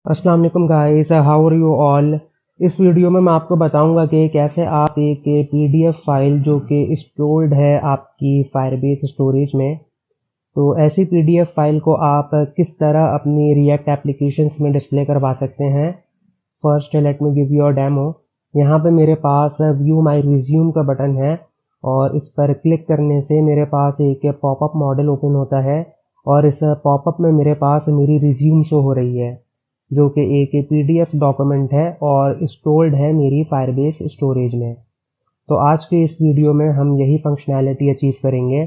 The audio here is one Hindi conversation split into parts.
अस्सलाम वालेकुम guys, how are you all. इस वीडियो में मैं आपको बताऊंगा कि कैसे आप एक पीडीएफ फाइल जो कि स्टोर्ड है आपकी फायरबेस स्टोरेज में, तो ऐसी पीडीएफ फाइल को आप किस तरह अपनी रिएक्ट एप्लीकेशंस में डिस्प्ले करवा सकते हैं। First let me give you a demo. यहाँ पे मेरे पास व्यू माई रिज्यूम का बटन है और इस पर क्लिक करने से मेरे पास एक पॉपअप मॉडल ओपन होता है और इस पॉपअप में मेरे पास मेरी रिज्यूम शो हो रही है जो कि एक पीडीएफ डॉक्यूमेंट है और स्टोर्ड है मेरी फायरबेस स्टोरेज में। तो आज के इस वीडियो में हम यही फंक्शनैलिटी अचीव करेंगे।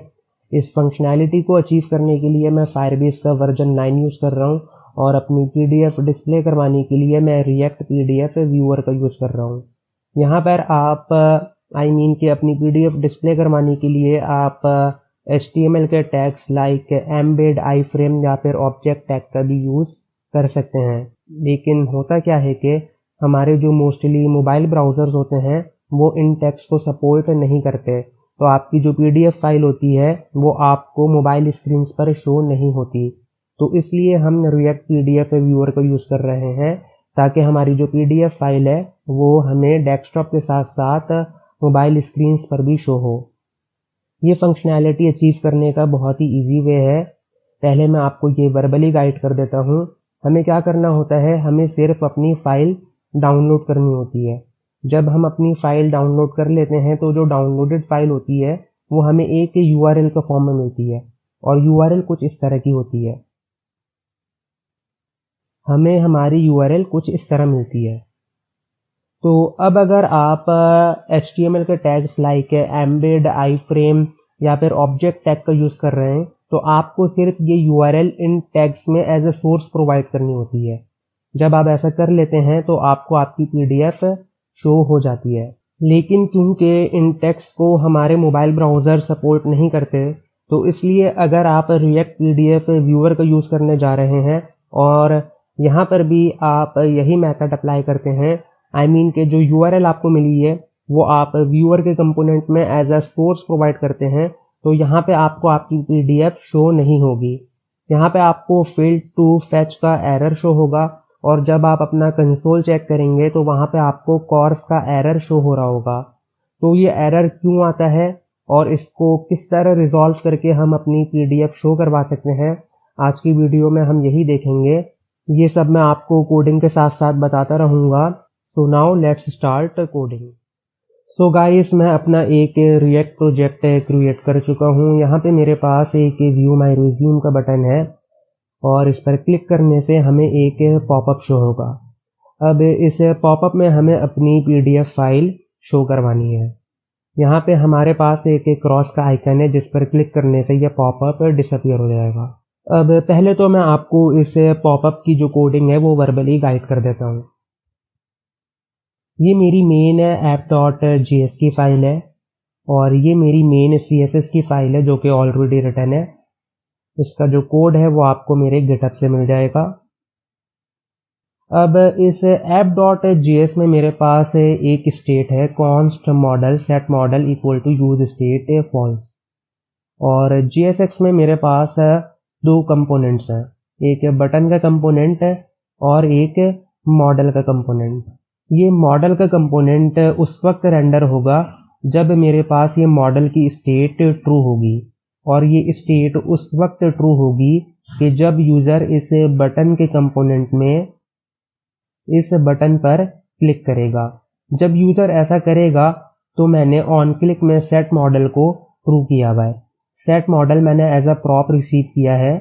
इस फंक्शनैलिटी को अचीव करने के लिए मैं फायरबेस का वर्जन 9 यूज़ कर रहा हूँ और अपनी पीडीएफ डिस्प्ले करवाने के लिए मैं रिएक्ट पीडीएफ व्यूअर का यूज़ कर रहा हूँ। यहाँ पर आप कि अपनी पीडीएफ डिस्प्ले करवाने के लिए आप HTML के टैग्स लाइक एम्बेड, आईफ्रेम या फिर ऑब्जेक्ट टैग का भी यूज़ कर सकते हैं। लेकिन होता क्या है कि हमारे जो मोस्टली मोबाइल ब्राउज़र्स होते हैं वो इन टैग्स को सपोर्ट नहीं करते, तो आपकी जो पीडीएफ फाइल होती है वो आपको मोबाइल स्क्रीन पर शो नहीं होती। तो इसलिए हम रिएक्ट पीडीएफ व्यूअर का यूज़ कर रहे हैं ताकि हमारी जो पीडीएफ फाइल है वो हमें डेस्कटॉप के साथ साथ मोबाइल स्क्रीन पर भी शो हो। ये फंक्शनैलिटी अचीव करने का बहुत ही ईजी वे है। पहले मैं आपको ये वर्बली गाइड कर देता हूँ। हमें क्या करना होता है, हमें सिर्फ अपनी फ़ाइल डाउनलोड करनी होती है। जब हम अपनी फ़ाइल डाउनलोड कर लेते हैं तो जो डाउनलोडेड फ़ाइल होती है वो हमें एक URL के फॉर्म में मिलती है और URL कुछ इस तरह की होती है। हमें हमारी URL कुछ इस तरह मिलती है। तो अब अगर आप HTML के टैग्स लाइक एम्बेड, आईफ्रेम या फिर ऑब्जेक्ट टैग का यूज़ कर रहे हैं तो आपको सिर्फ ये URL इन टैग्स में एज ए सोर्स प्रोवाइड करनी होती है। जब आप ऐसा कर लेते हैं तो आपको आपकी पीडीएफ शो हो जाती है। लेकिन क्योंकि इन टैग्स को हमारे मोबाइल ब्राउज़र सपोर्ट नहीं करते, तो इसलिए अगर आप रिएक्ट पीडीएफ व्यूअर का यूज़ करने जा रहे हैं और यहाँ पर भी आप यही मेथड अप्लाई करते हैं, कि जो URL आपको मिली है वो आप व्यूअर के कंपोनेंट में एज अ सोर्स प्रोवाइड करते हैं, तो यहाँ पे आपको आपकी पीडीएफ शो नहीं होगी। यहाँ पे आपको फेल्ड टू फेच का एरर शो होगा और जब आप अपना कंसोल चेक करेंगे तो वहाँ पे आपको कॉर्स का एरर शो हो रहा होगा। तो ये एरर क्यों आता है और इसको किस तरह रिजॉल्व करके हम अपनी पीडीएफ शो करवा सकते हैं, आज की वीडियो में हम यही देखेंगे। ये सब मैं आपको कोडिंग के साथ साथ बताता रहूँगा। तो now let's start coding. So guys, मैं अपना एक रिएक्ट प्रोजेक्ट क्रिएट कर चुका हूँ। यहाँ पे मेरे पास एक व्यू माई रिज्यूम का बटन है और इस पर क्लिक करने से हमें एक पॉपअप शो होगा। अब इस पॉपअप में हमें अपनी पीडीएफ फाइल शो करवानी है। यहाँ पे हमारे पास एक क्रॉस का आइकन है जिस पर क्लिक करने से यह पॉपअप डिसअपीयर हो जाएगा। अब पहले तो मैं आपको इस पॉपअप की जो कोडिंग है वो वर्बली गाइड कर देता हूँ। ये मेरी मेन app.js की फाइल है और ये मेरी मेन CSS की फाइल है जो कि ऑलरेडी रिटन है। इसका जो कोड है वो आपको मेरे गिटहब से मिल जाएगा। अब इस app.js में मेरे पास एक स्टेट है const model set model equal to use state false और JSX में मेरे पास दो कंपोनेंट्स हैं, एक बटन का कंपोनेंट है और एक मॉडल का कंपोनेंट। ये मॉडल का कंपोनेंट उस वक्त रेंडर होगा जब मेरे पास ये मॉडल की स्टेट ट्रू होगी और ये स्टेट उस वक्त ट्रू होगी कि जब यूज़र इस बटन के कंपोनेंट में इस बटन पर क्लिक करेगा। जब यूज़र ऐसा करेगा तो मैंने ऑन क्लिक में सेट मॉडल को ट्रू किया हुआ है। सेट मॉडल मैंने एज अ प्रॉप रिसीव किया है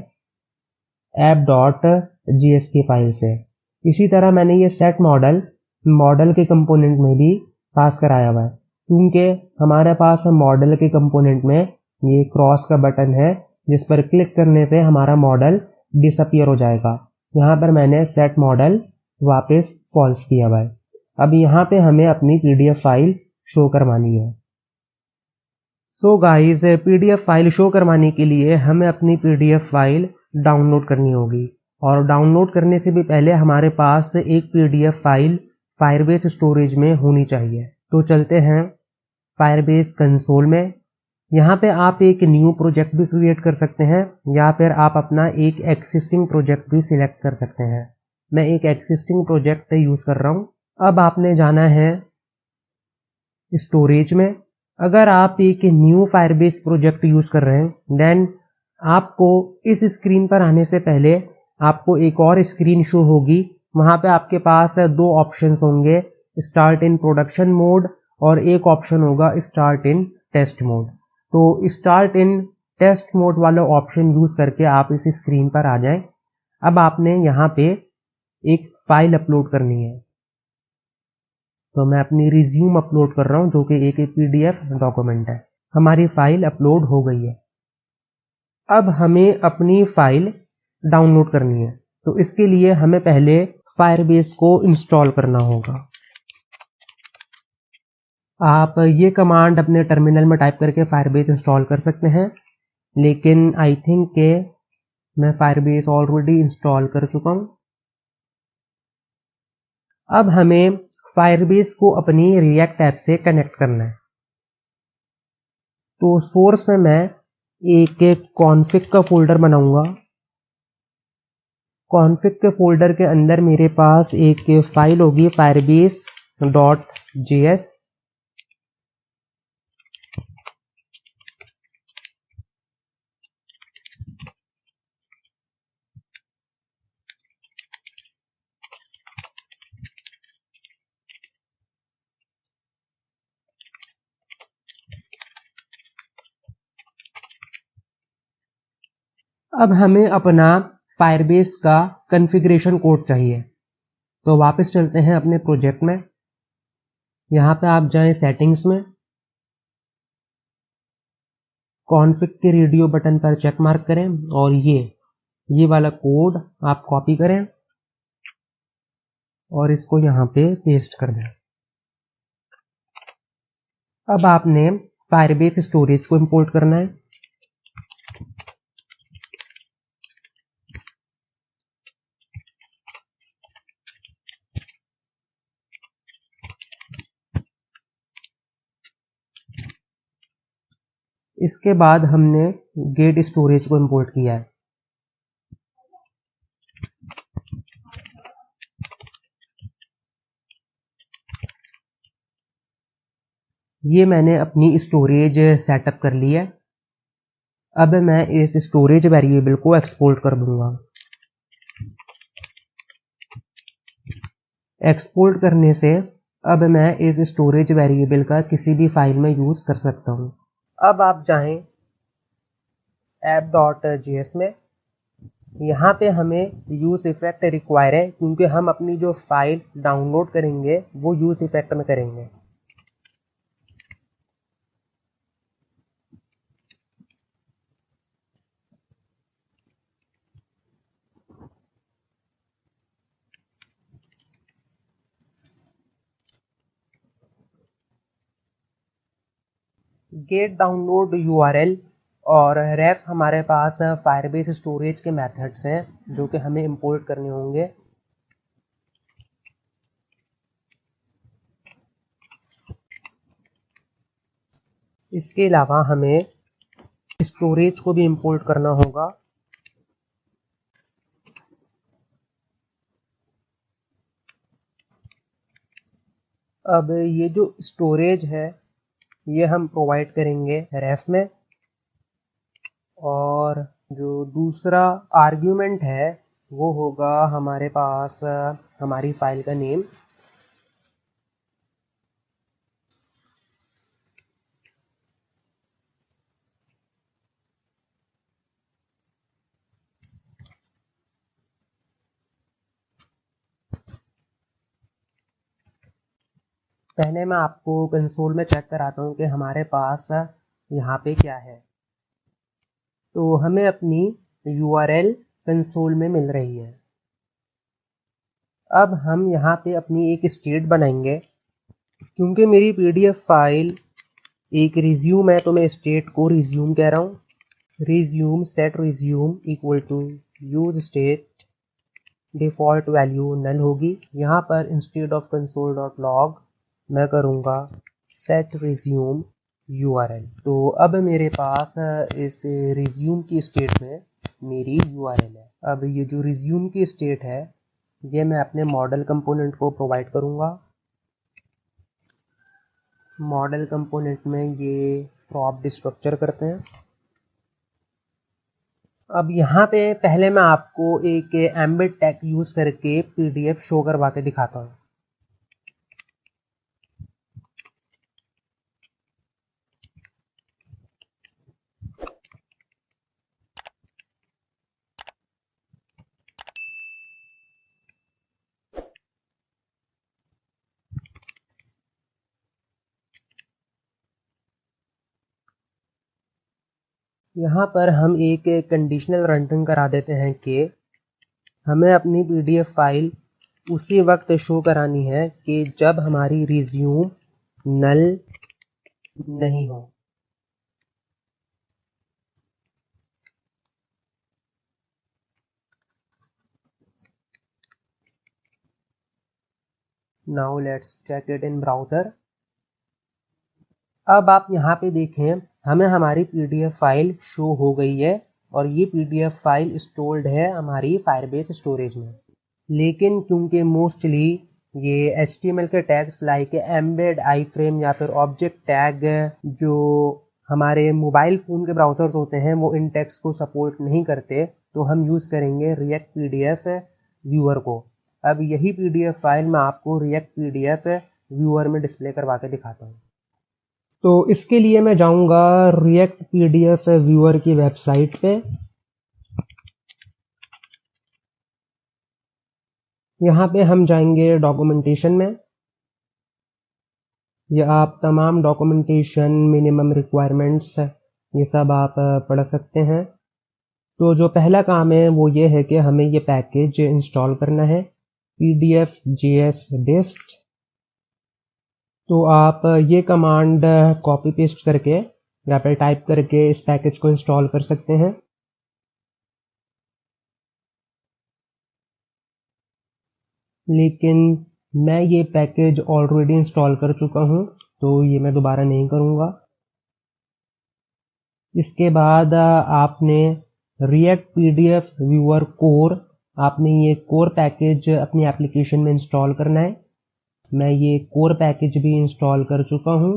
app.js की फाइल से। इसी तरह मैंने ये सेट मॉडल के कंपोनेंट में भी पास कराया हुआ है, क्योंकि हमारे पास मॉडल के कंपोनेंट में ये क्रॉस का बटन है जिस पर क्लिक करने से हमारा मॉडल डिसअपीयर हो जाएगा। यहाँ पर मैंने सेट मॉडल वापस फॉल्स किया हुआ है। अब यहाँ पे हमें अपनी पीडीएफ फाइल शो करवानी है। So guys, PDF file show करवाने के लिए हमें अपनी पीडीएफ फाइल डाउनलोड करनी होगी और डाउनलोड करने से भी पहले हमारे पास एक पीडीएफ फाइल फायरबेस स्टोरेज में होनी चाहिए। तो चलते हैं फायरबेस कंसोल में। यहाँ पे आप एक न्यू प्रोजेक्ट भी क्रिएट कर सकते हैं या फिर आप अपना एक एक्सिस्टिंग प्रोजेक्ट भी सिलेक्ट कर सकते हैं। मैं एक एग्जिस्टिंग प्रोजेक्ट यूज़ कर रहा हूँ। अब आपने जाना है स्टोरेज में। अगर आप एक न्यू फायरबेस प्रोजेक्ट यूज़ कर रहे हैं देन आपको इस स्क्रीन पर आने से पहले आपको एक और स्क्रीन शो होगी। वहाँ पे आपके पास दो ऑप्शंस होंगे, स्टार्ट इन प्रोडक्शन मोड और एक ऑप्शन होगा स्टार्ट इन टेस्ट मोड। तो स्टार्ट इन टेस्ट मोड वाला ऑप्शन यूज़ करके आप इस स्क्रीन पर आ जाएं। अब आपने यहाँ पे एक फाइल अपलोड करनी है, तो मैं अपनी रिज्यूम अपलोड कर रहा हूँ जो कि एक PDF डॉक्यूमेंट है। हमारी फाइल अपलोड हो गई है। अब हमें अपनी फाइल डाउनलोड करनी है, तो इसके लिए हमें पहले फायरबेस को इंस्टॉल करना होगा। आप ये कमांड अपने टर्मिनल में टाइप करके फायरबेस इंस्टॉल कर सकते हैं, लेकिन आई थिंक के मैं फायरबेस ऑलरेडी इंस्टॉल कर चुका हूँ। अब हमें फायरबेस को अपनी रिएक्ट ऐप से कनेक्ट करना है। तो सोर्स में मैं एक कॉन्फ़िग का फोल्डर बनाऊंगा। कॉन्फ़िग के फोल्डर के अंदर मेरे पास एक फाइल होगी firebase.js। अब हमें अपना फायरबेस का कॉन्फ़िगरेशन कोड चाहिए, तो वापस चलते हैं अपने प्रोजेक्ट में। यहाँ पे आप जाएं सेटिंग्स में, कॉन्फ़िग के रेडियो बटन पर चेक मार्क करें और ये वाला कोड आप कॉपी करें और इसको यहाँ पे पेस्ट कर दें। अब आपने फायरबेस स्टोरेज को इंपोर्ट करना है। इसके बाद हमने गेट स्टोरेज को इंपोर्ट किया है। ये मैंने अपनी स्टोरेज सेटअप कर ली है। अब मैं इस स्टोरेज वेरिएबल को एक्सपोर्ट कर दूंगा। एक्सपोर्ट करने से अब मैं इस स्टोरेज वेरिएबल का किसी भी फाइल में यूज कर सकता हूं। अब आप चाहें app.js में, यहाँ पे हमें यूज इफेक्ट रिक्वायर है क्योंकि हम अपनी जो फाइल डाउनलोड करेंगे वो यूज इफेक्ट में करेंगे। गेट डाउनलोड URL और रेफ हमारे पास फायरबेस स्टोरेज के मेथड्स हैं जो कि हमें इंपोर्ट करने होंगे। इसके अलावा हमें स्टोरेज को भी इंपोर्ट करना होगा। अब ये जो स्टोरेज है ये हम प्रोवाइड करेंगे रेफ में, और जो दूसरा आर्ग्यूमेंट है वो होगा हमारे पास हमारी फाइल का नेम। पहले मैं आपको कंसोल में चेक कराता हूँ कि हमारे पास यहाँ पे क्या है। तो हमें अपनी URL कंसोल में मिल रही है। अब हम यहाँ पे अपनी एक स्टेट बनाएंगे। क्योंकि मेरी PDF फाइल एक रिज्यूम है तो मैं स्टेट को रिज्यूम कह रहा हूँ। Resume set resume equal to use state default value null होगी। यहाँ पर इंस्टेड ऑफ console.log मैं करूँगा सेट रिज्यूम URL। तो अब मेरे पास इस रिज्यूम की स्टेट में मेरी URL है। अब ये जो रिज्यूम की स्टेट है ये मैं अपने मॉडल कंपोनेंट को प्रोवाइड करूँगा। मॉडल कंपोनेंट में ये प्रॉप स्ट्रक्चर करते हैं। अब यहाँ पे पहले मैं आपको एक एम्बेड टैग यूज़ करके PDF शो करवा के दिखाता हूँ। यहाँ पर हम एक कंडीशनल रनटाइम करा देते हैं कि हमें अपनी PDF फाइल उसी वक्त शो करानी है कि जब हमारी रिज्यूम नल नहीं हो। Now let's check it in browser. अब आप यहाँ पे देखें, हमें हमारी PDF फाइल शो हो गई है और ये PDF फाइल स्टोर्ड है हमारी फायरबेस स्टोरेज में। लेकिन क्योंकि मोस्टली ये HTML के टैग्स लाइक एम्बेड iframe या फिर ऑब्जेक्ट टैग जो हमारे मोबाइल फ़ोन के ब्राउज़र्स होते हैं वो इन टैग्स को सपोर्ट नहीं करते, तो हम यूज़ करेंगे React PDF व्यूअर को। अब यही PDF फाइल मैं आपको React PDF व्यूअर में डिस्प्ले करवा के दिखाता हूँ। तो इसके लिए मैं जाऊंगा React PDF व्यूअर की वेबसाइट पे। यहाँ पे हम जाएंगे डॉक्यूमेंटेशन में। ये आप तमाम डॉक्यूमेंटेशन, मिनिमम रिक्वायरमेंट्स, ये सब आप पढ़ सकते हैं। तो जो पहला काम है वो ये है कि हमें ये पैकेज इंस्टॉल करना है, PDF.js dist। तो आप ये कमांड कॉपी पेस्ट करके या फिर टाइप करके इस पैकेज को इंस्टॉल कर सकते हैं। लेकिन मैं ये पैकेज ऑलरेडी इंस्टॉल कर चुका हूँ, तो ये मैं दोबारा नहीं करूँगा। इसके बाद आपने React PDF व्यूअर कोर, आपने ये कोर पैकेज अपनी एप्लीकेशन में इंस्टॉल करना है। मैं ये कोर पैकेज भी इंस्टॉल कर चुका हूँ।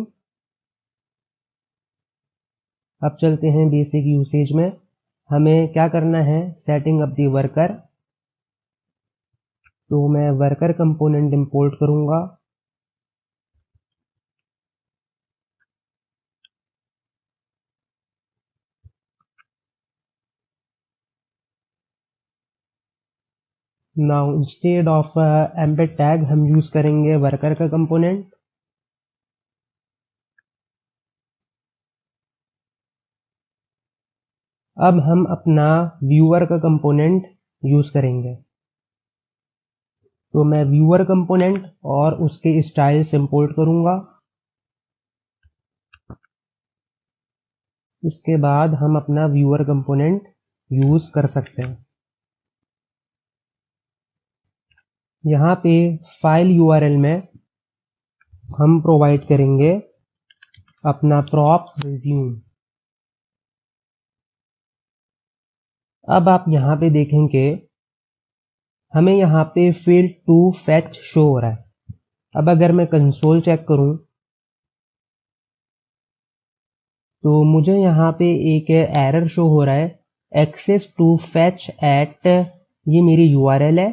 अब चलते हैं बेसिक यूसेज में। हमें क्या करना है, सेटिंग अप दी वर्कर। तो मैं वर्कर कंपोनेंट इंपोर्ट करूंगा। Now instead of embed tag हम यूज करेंगे वर्कर का कंपोनेंट। अब हम अपना व्यूअर का कंपोनेंट यूज करेंगे। तो मैं व्यूअर कंपोनेंट और उसके स्टाइल्स इंपोर्ट करूंगा। इसके बाद हम अपना व्यूअर कंपोनेंट यूज कर सकते हैं। यहाँ पे फाइल URL में हम प्रोवाइड करेंगे अपना प्रॉप रिज्यूम। अब आप यहाँ पे देखेंगे हमें यहाँ पे फील्ड टू फैच शो हो रहा है। अब अगर मैं कंसोल चेक करूं तो मुझे यहाँ पे एक एरर शो हो रहा है, एक्सेस टू फैच एट, ये मेरी URL है,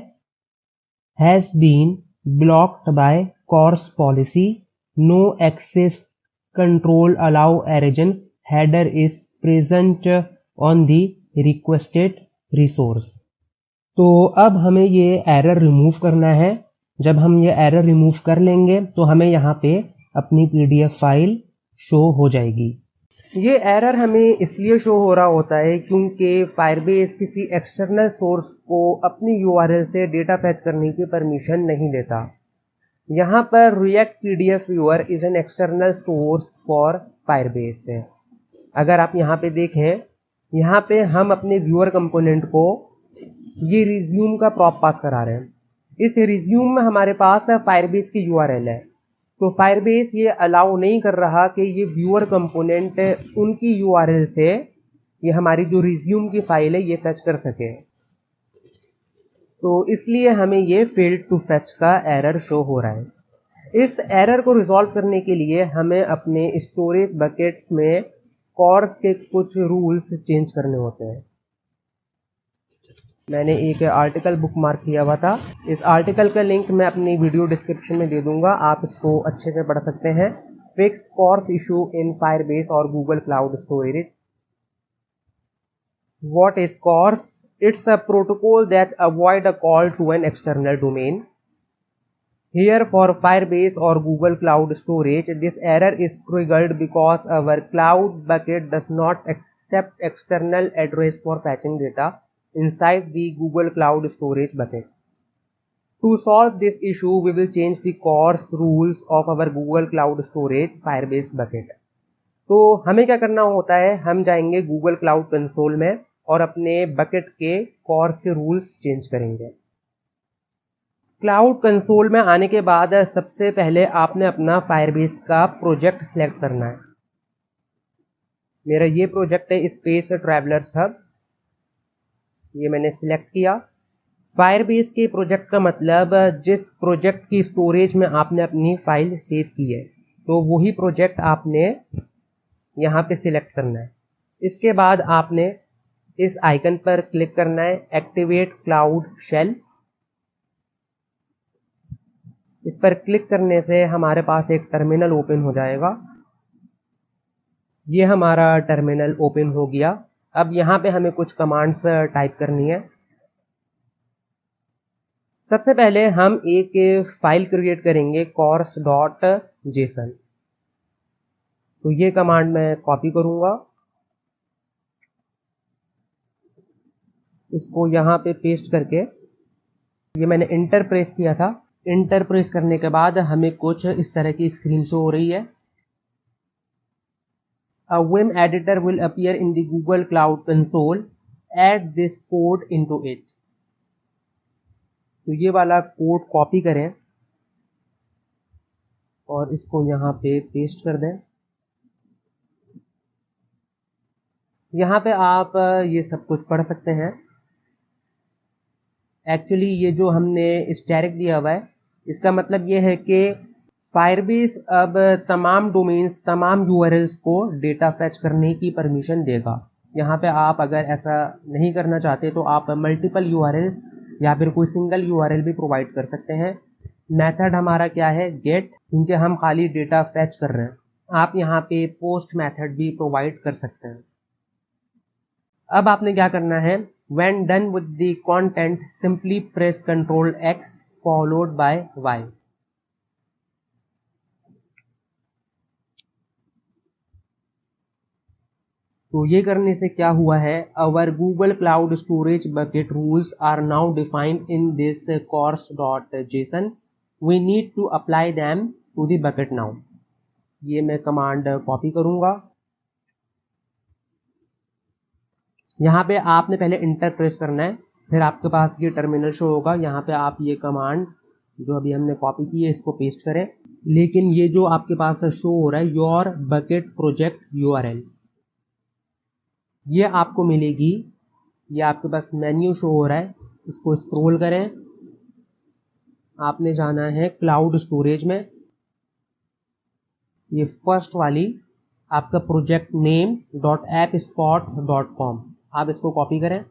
has been blocked by CORS policy, no access control allow origin header is present on the requested resource. तो अब हमें ये एरर रिमूव करना है। जब हम ये एरर रिमूव कर लेंगे तो हमें यहाँ पे अपनी PDF फाइल शो हो जाएगी। ये एरर हमें इसलिए शो हो रहा होता है क्योंकि फायरबेस किसी एक्सटर्नल सोर्स को अपनी URL से डेटा फैच करने की परमिशन नहीं देता। यहाँ पर React PDF viewer is an external source for Firebase. अगर आप यहाँ पे देखें, यहाँ पे हम अपने व्यूअर कंपोनेंट को ये रिज्यूम का प्रॉप पास करा रहे हैं। इस रिज्यूम में हमारे पास फायरबेस की URL है, तो फायरबेस ये अलाउ नहीं कर रहा कि ये व्यूअर कंपोनेंट उनकी URL से ये हमारी जो रिज्यूम की फाइल है ये फैच कर सके। तो इसलिए हमें ये फेल्ड टू फेच का एरर शो हो रहा है। इस एरर को रिजॉल्व करने के लिए हमें अपने स्टोरेज बकेट में कॉर्स के कुछ रूल्स चेंज करने होते हैं। मैंने एक आर्टिकल बुक मार्क किया हुआ था, इस आर्टिकल का लिंक मैं अपनी वीडियो डिस्क्रिप्शन में दे दूंगा, आप इसको अच्छे से पढ़ सकते हैं। Fix CORS issue in Firebase और Google cloud storage. What is CORS? It's a protocol that avoid a call to an external domain. Here for Firebase or Google Cloud Storage, this error is triggered because our cloud bucket does not accept external address for fetching data inside the Google Cloud Storage bucket. To solve this issue, we will change the CORS rules of our Google Cloud Storage Firebase bucket. तो हमें क्या करना होता है, हम जाएंगे Google Cloud कंसोल में और अपने बकेट के कॉर्स के रूल्स चेंज करेंगे। क्लाउड कंसोल में आने के बाद सबसे पहले आपने अपना फायरबेस का प्रोजेक्ट सिलेक्ट करना है। मेरा ये प्रोजेक्ट है स्पेस ट्रैवलर्स हब, ये मैंने सिलेक्ट किया। फायरबेस के प्रोजेक्ट का मतलब जिस प्रोजेक्ट की स्टोरेज में आपने अपनी फाइल सेव की है, तो वही प्रोजेक्ट आपने यहाँ पे सिलेक्ट करना है। इसके बाद आपने इस आइकन पर क्लिक करना है, एक्टिवेट क्लाउड शेल। इस पर क्लिक करने से हमारे पास एक टर्मिनल ओपन हो जाएगा। ये हमारा टर्मिनल ओपन हो गया। अब यहाँ पे हमें कुछ कमांड्स टाइप करनी है। सबसे पहले हम एक फाइल क्रिएट करेंगे course.json। तो ये कमांड मैं कॉपी करूंगा, इसको यहाँ पे पेस्ट करके, ये मैंने इंटर प्रेस किया था। इंटर प्रेस करने के बाद हमें कुछ इस तरह की स्क्रीन शो हो रही है। A Vim editor will appear in the Google Cloud console. Add this code into it. तो ये वाला कोड कॉपी करें और इसको यहाँ पे पेस्ट कर दें। यहाँ पे आप ये सब कुछ पढ़ सकते हैं। एक्चुअली ये जो हमने स्टैटिक दिया हुआ है, इसका मतलब ये है कि फायरबेस अब तमाम डोमेन्स, तमाम यूआरएल्स को डेटा फैच करने की परमिशन देगा। यहाँ पे आप अगर ऐसा नहीं करना चाहते तो आप मल्टीपल यूआरएल्स या फिर कोई सिंगल यूआरएल भी प्रोवाइड कर सकते हैं। मेथड हमारा क्या है, गेट, क्योंकि हम खाली डेटा फैच कर रहे हैं। आप यहाँ पे पोस्ट मेथड भी प्रोवाइड कर सकते हैं। अब आपने क्या करना है, when done with the content simply press Ctrl X followed by Y। तो ये करने से क्या हुआ है, our Google Cloud Storage bucket rules are now defined in this course.json. We need to apply them to the bucket now। ये मैं कमांड कॉपी करूंगा। यहाँ पे आपने पहले इंटर प्रेस करना है, फिर आपके पास ये टर्मिनल शो होगा। यहाँ पे आप ये कमांड जो अभी हमने कॉपी की है इसको पेस्ट करें। लेकिन ये जो आपके पास शो हो रहा है योर बकेट प्रोजेक्ट यूआरएल, ये आपको मिलेगी। ये आपके पास मेन्यू शो हो रहा है, इसको स्क्रॉल करें। आपने जाना है क्लाउड स्टोरेज में, ये फर्स्ट वाली आपका प्रोजेक्ट नेम .appspot.com, आप इसको कॉपी करें।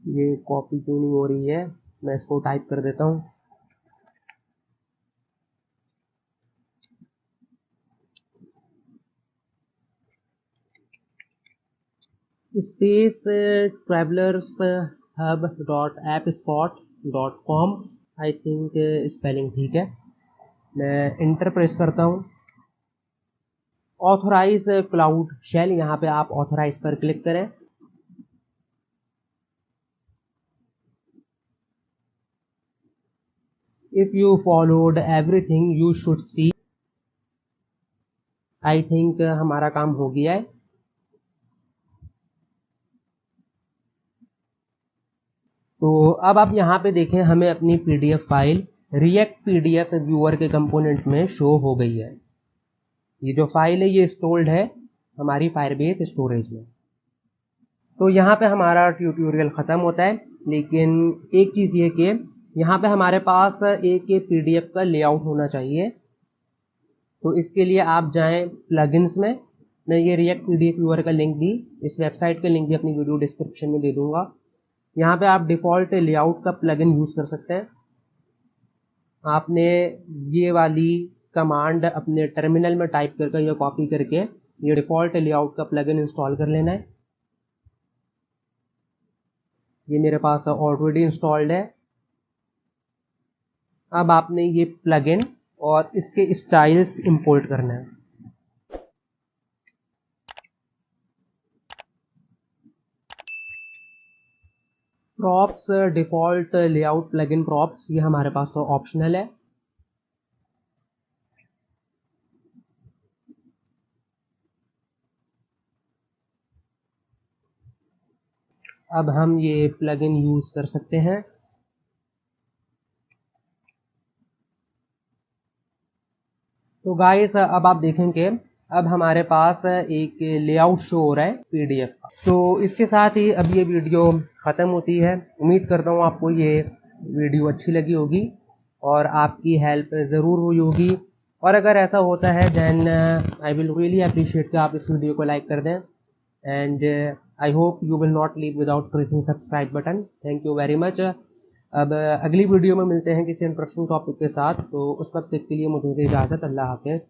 ये कॉपी क्यों नहीं हो रही है, मैं इसको टाइप कर देता हूं। Space travellers hub .appspot.com, I think spelling ठीक है। मैं इंटर प्रेस करता हूं। ऑथोराइज क्लाउड शेल, यहाँ पे आप ऑथोराइज पर क्लिक करें। If you followed everything you should see, I think हमारा काम हो गया है। तो अब आप यहाँ पे देखें, हमें अपनी PDF file react PDF viewer के कंपोनेंट में शो हो गई है। ये जो फाइल है ये स्टोर्ड है हमारी फायरबेस स्टोरेज में। तो यहाँ पे हमारा ट्यूटोरियल ख़त्म होता है, लेकिन एक चीज़ ये कि यहाँ पे हमारे पास एक PDF का लेआउट होना चाहिए। तो इसके लिए आप जाएं प्लगइन्स में, मैं ये रिएक्ट PDF व्यूअर का लिंक भी, इस वेबसाइट का लिंक भी अपनी वीडियो डिस्क्रिप्शन में दे दूंगा। यहाँ पे आप डिफ़ॉल्ट लेआउट का प्लगइन यूज़ कर सकते हैं। आपने ये वाली कमांड अपने टर्मिनल में टाइप करके या कॉपी करके ये डिफ़ॉल्ट लेआउट का प्लगइन इंस्टॉल कर लेना है। ये मेरे पास ऑलरेडी इंस्टॉल्ड है। अब आपने ये प्लगइन और इसके स्टाइल्स इंपोर्ट करना है। Props default layout plugin props, ये हमारे पास तो ऑप्शनल है। अब हम ये प्लगइन यूज़ कर सकते हैं। तो गाइस अब आप देखेंगे अब हमारे पास एक लेआउट शो हो रहा है PDF का। तो इसके साथ ही अब ये वीडियो ख़त्म होती है। उम्मीद करता हूँ आपको ये वीडियो अच्छी लगी होगी और आपकी हेल्प ज़रूर हुई होगी। और अगर ऐसा होता है then I will really appreciate कि आप इस वीडियो को लाइक कर दें। And I hope you will not leave without pressing subscribe button. Thank you very much. अब अगली वीडियो में मिलते हैं किसी इंटरेस्टिंग टॉपिक के साथ। तो उस वक्त के लिए मुझे इजाज़त। अल्लाह हाफ़िज़।